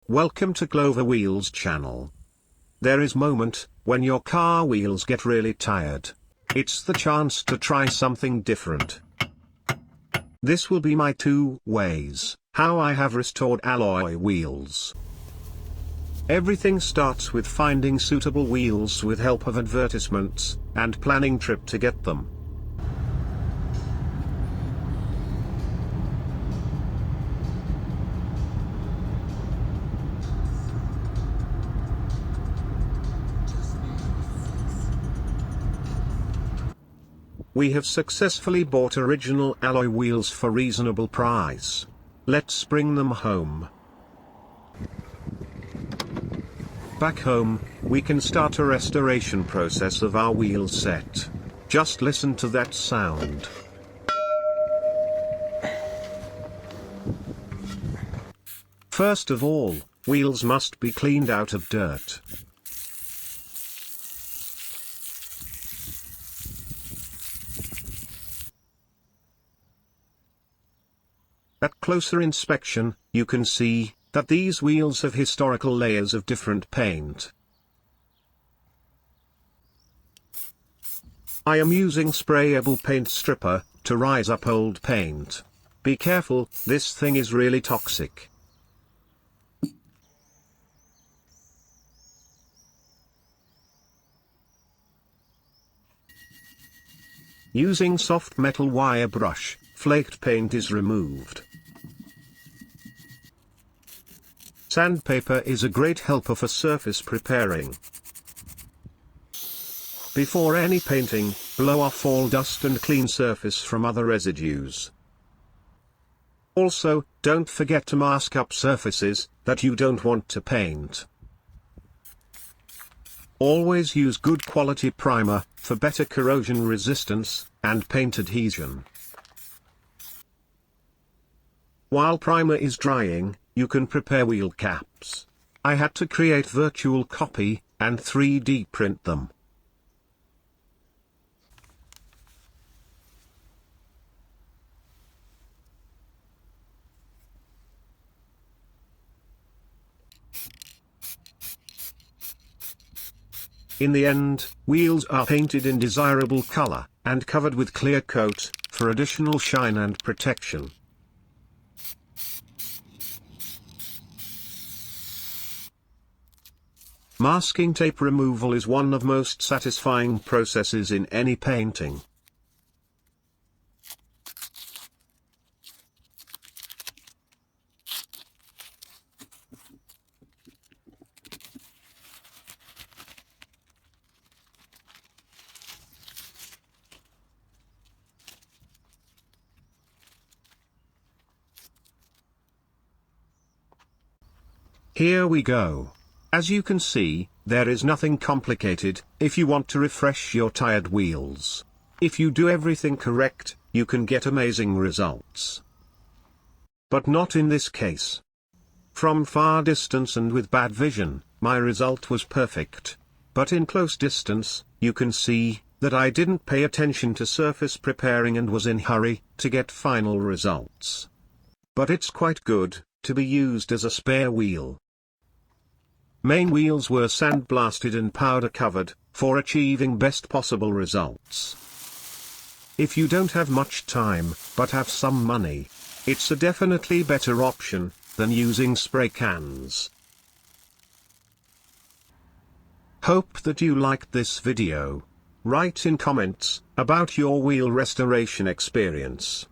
Welcome to Clover Wheels channel. There is moment when your car wheels get really tired. It's the chance to try something different. This will be my 2 ways how I have restored alloy wheels. Everything starts with finding suitable wheels with help of advertisements and planning trip to get them. We have successfully bought original alloy wheels for reasonable price. Let's bring them home. Back home, we can start a restoration process of our wheel set. Just listen to that sound. First of all, wheels must be cleaned out of dirt. At closer inspection, you can see that these wheels have historical layers of different paint. I am using sprayable paint stripper to rise up old paint. Be careful, this thing is really toxic. Using soft metal wire brush, flaked paint is removed. Sandpaper is a great helper for surface preparing. Before any painting, blow off all dust and clean surface from other residues. Also, don't forget to mask up surfaces that you don't want to paint. Always use good quality primer for better corrosion resistance and paint adhesion. While primer is drying, you can prepare wheel caps. I had to create virtual copy and 3D print them. In the end, wheels are painted in desirable color and covered with clear coat for additional shine and protection. Masking tape removal is one of most satisfying processes in any painting. Here we go. As you can see, there is nothing complicated if you want to refresh your tired wheels. If you do everything correct, you can get amazing results. But not in this case. From far distance and with bad vision, my result was perfect. But in close distance, you can see that I didn't pay attention to surface preparing and was in hurry to get final results. But it's quite good to be used as a spare wheel. Main wheels were sandblasted and powder covered, for achieving best possible results. If you don't have much time, but have some money, it's a definitely better option than using spray cans. Hope that you liked this video. Write in comments about your wheel restoration experience.